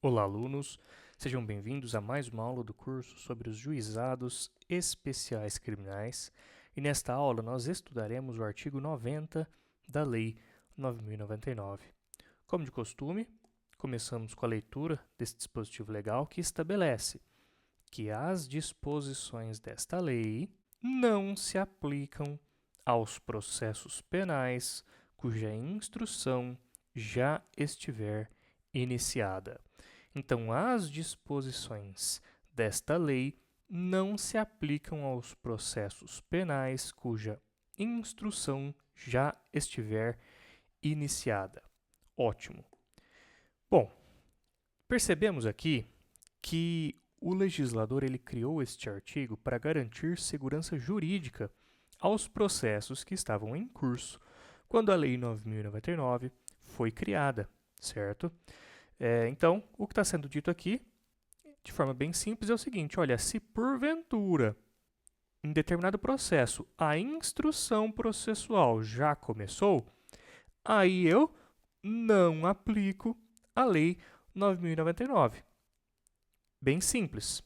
Olá, alunos! Sejam bem-vindos a mais uma aula do curso sobre os juizados especiais criminais. E nesta aula nós estudaremos o artigo 90 da Lei 9.099. Como de costume, começamos com a leitura desse dispositivo legal que estabelece que as disposições desta lei não se aplicam aos processos penais cuja instrução já estiver iniciada. Então, as disposições desta lei não se aplicam aos processos penais cuja instrução já estiver iniciada. Ótimo. Bom, percebemos aqui que o legislador ele criou este artigo para garantir segurança jurídica aos processos que estavam em curso quando a Lei 9.099 foi criada, certo? Então, o que está sendo dito aqui, de forma bem simples, é o seguinte: olha, se porventura, em determinado processo, a instrução processual já começou, aí eu não aplico a Lei 9.099. Bem simples.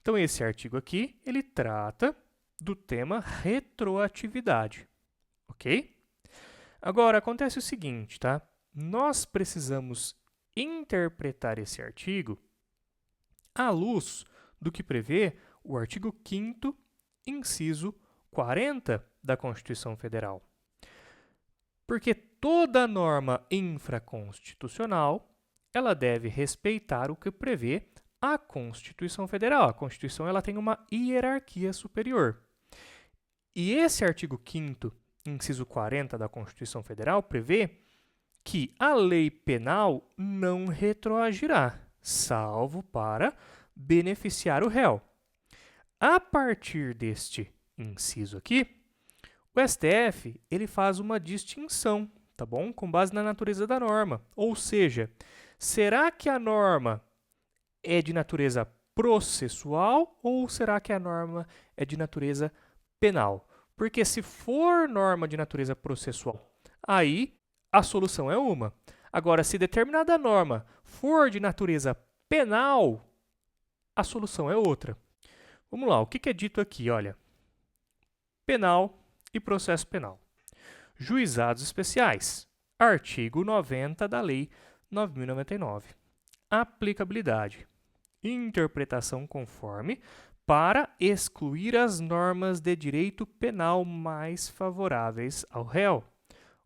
Então, esse artigo aqui, ele trata do tema retroatividade, ok? Agora, acontece o seguinte, tá? Nós precisamos interpretar esse artigo à luz do que prevê o artigo 5º, inciso 40 da Constituição Federal. Porque toda norma infraconstitucional, ela deve respeitar o que prevê a Constituição Federal. A Constituição ela tem uma hierarquia superior. E esse artigo 5º, inciso 40 da Constituição Federal, prevê que a lei penal não retroagirá, salvo para beneficiar o réu. A partir deste inciso aqui, o STF ele faz uma distinção, tá bom? Com base na natureza da norma. Ou seja, será que a norma é de natureza processual ou será que a norma é de natureza penal? Porque se for norma de natureza processual, aí a solução é uma. Agora, se determinada norma for de natureza penal, a solução é outra. Vamos lá, o que é dito aqui? Olha, penal e processo penal. Juizados especiais. Artigo 90 da Lei 9.099. Aplicabilidade. Interpretação conforme para excluir as normas de direito penal mais favoráveis ao réu.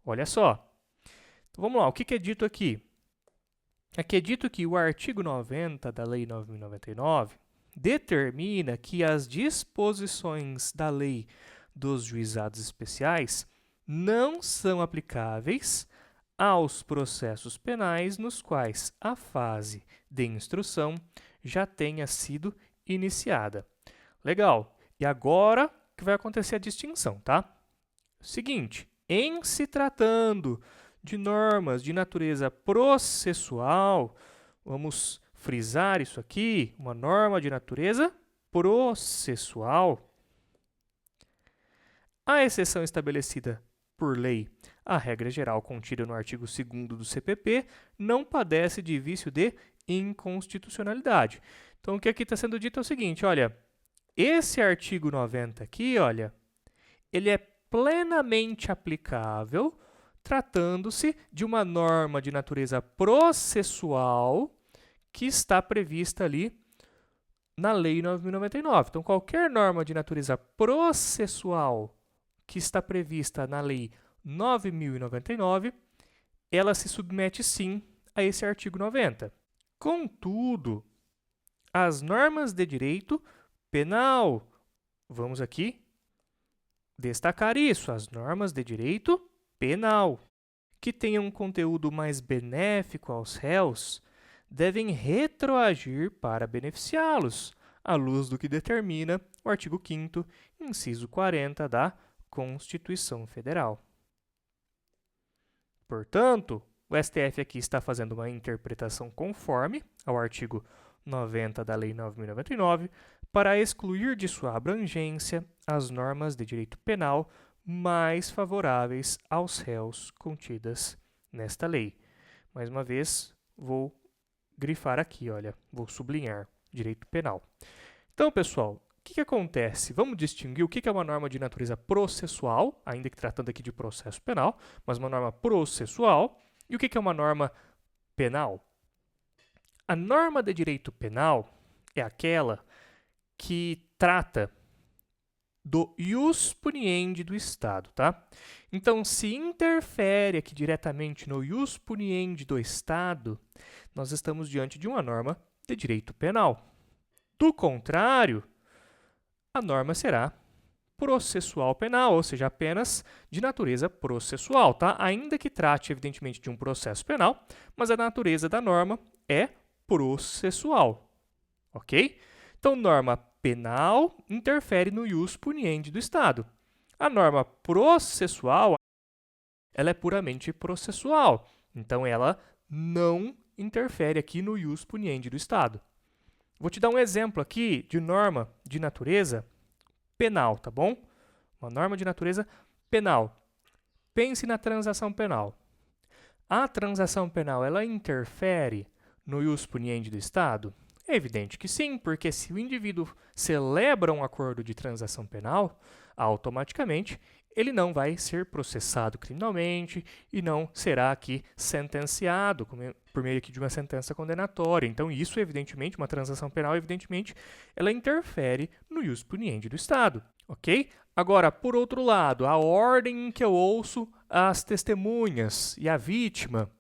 Olha só. Então, vamos lá, o que é dito aqui? Aqui é dito que o artigo 90 da Lei 9.099 determina que as disposições da Lei dos Juizados Especiais não são aplicáveis aos processos penais nos quais a fase de instrução já tenha sido iniciada. Legal. E agora que vai acontecer a distinção, tá? Seguinte, em se tratando de normas de natureza processual, vamos frisar isso aqui, uma norma de natureza processual. A exceção estabelecida por lei, a regra geral contida no artigo 2º do CPP, não padece de vício de inconstitucionalidade. Então, o que aqui está sendo dito é o seguinte, olha, esse artigo 90 aqui, olha, ele é plenamente aplicável tratando-se de uma norma de natureza processual que está prevista ali na Lei 9.099. Então, qualquer norma de natureza processual que está prevista na Lei 9.099, ela se submete sim a esse artigo 90. Contudo, as normas de direito penal, vamos aqui destacar isso, as normas de direito penal, que tenham um conteúdo mais benéfico aos réus, devem retroagir para beneficiá-los, à luz do que determina o artigo 5º, inciso 40 da Constituição Federal. Portanto, o STF aqui está fazendo uma interpretação conforme ao artigo 90 da Lei 9.099 para excluir de sua abrangência as normas de direito penal mais favoráveis aos réus contidas nesta lei. Mais uma vez, vou grifar aqui, olha, vou sublinhar, direito penal. Então, pessoal, o que acontece? Vamos distinguir o que é uma norma de natureza processual, ainda que tratando aqui de processo penal, mas uma norma processual, e o que é uma norma penal? A norma de direito penal é aquela que trata do ius puniendi do Estado, tá? Então, se interfere aqui diretamente no ius puniendi do Estado, nós estamos diante de uma norma de direito penal. Do contrário, a norma será processual penal, ou seja, apenas de natureza processual, tá? Ainda que trate, evidentemente, de um processo penal, mas a natureza da norma é processual, ok? Então, norma penal interfere no ius puniendi do Estado. A norma processual, ela é puramente processual, então ela não interfere aqui no ius puniendi do Estado. Vou te dar um exemplo aqui de norma de natureza penal, tá bom? Uma norma de natureza penal. Pense na transação penal. A transação penal, ela interfere no ius puniendi do Estado? É evidente que sim, porque se o indivíduo celebra um acordo de transação penal, automaticamente ele não vai ser processado criminalmente e não será aqui sentenciado por meio aqui de uma sentença condenatória. Então, isso, evidentemente, uma transação penal, evidentemente, ela interfere no ius puniendi do Estado, ok? Agora, por outro lado, a ordem em que eu ouço as testemunhas e a vítima,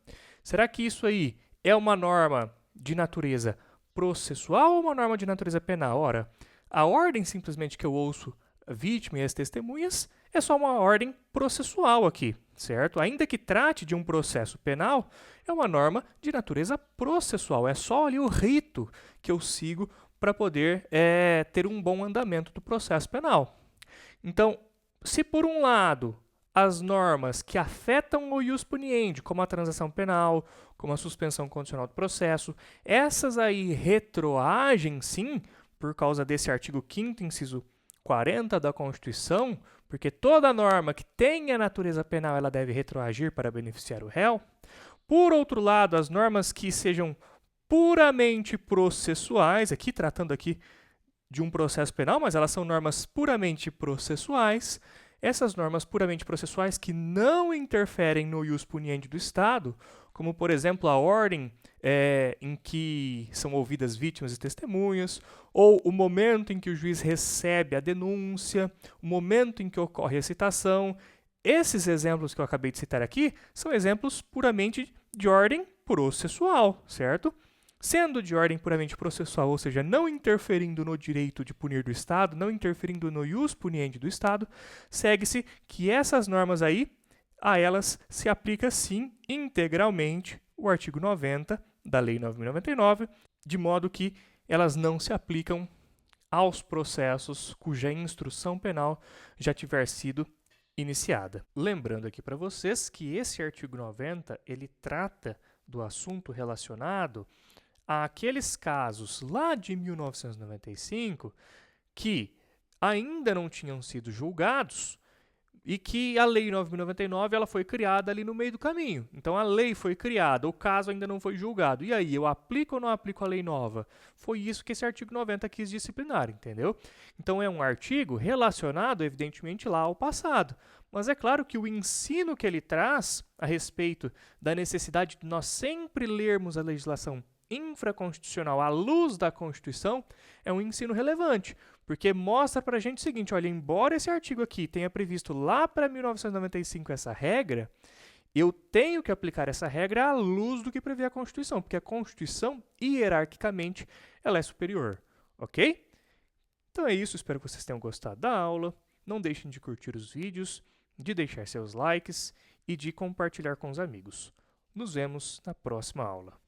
será que isso aí é uma norma de natureza processual ou uma norma de natureza penal? Ora, a ordem simplesmente que eu ouço a vítima e as testemunhas é só uma ordem processual aqui, certo? Ainda que trate de um processo penal, é uma norma de natureza processual. É só ali o rito que eu sigo para poder ter um bom andamento do processo penal. Então, se por um lado as normas que afetam o ius puniendi, como a transação penal, como a suspensão condicional do processo, essas aí retroagem sim, por causa desse artigo 5º, inciso 40 da Constituição, porque toda norma que tenha natureza penal ela deve retroagir para beneficiar o réu. Por outro lado, as normas que sejam puramente processuais, aqui tratando aqui de um processo penal, mas elas são normas puramente processuais. Essas normas puramente processuais que não interferem no ius puniendi do Estado, como, por exemplo, a ordem em que são ouvidas vítimas e testemunhas, ou o momento em que o juiz recebe a denúncia, o momento em que ocorre a citação. Esses exemplos que eu acabei de citar aqui são exemplos puramente de ordem processual, certo? Sendo de ordem puramente processual, ou seja, não interferindo no direito de punir do Estado, não interferindo no ius puniendi do Estado, segue-se que essas normas aí, a elas se aplica sim integralmente o artigo 90 da Lei 9.099, de modo que elas não se aplicam aos processos cuja instrução penal já tiver sido iniciada. Lembrando aqui para vocês que esse artigo 90, ele trata do assunto relacionado àqueles casos lá de 1995 que ainda não tinham sido julgados e que a Lei 9.099 ela foi criada ali no meio do caminho. Então, a lei foi criada, o caso ainda não foi julgado. E aí, eu aplico ou não aplico a lei nova? Foi isso que esse artigo 90 quis disciplinar, entendeu? Então, é um artigo relacionado, evidentemente, lá ao passado. Mas é claro que o ensino que ele traz a respeito da necessidade de nós sempre lermos a legislação infraconstitucional à luz da Constituição é um ensino relevante, porque mostra para a gente o seguinte, olha, embora esse artigo aqui tenha previsto lá para 1995 essa regra, eu tenho que aplicar essa regra à luz do que prevê a Constituição, porque a Constituição, hierarquicamente, ela é superior, ok? Então é isso, espero que vocês tenham gostado da aula, não deixem de curtir os vídeos, de deixar seus likes e de compartilhar com os amigos. Nos vemos na próxima aula.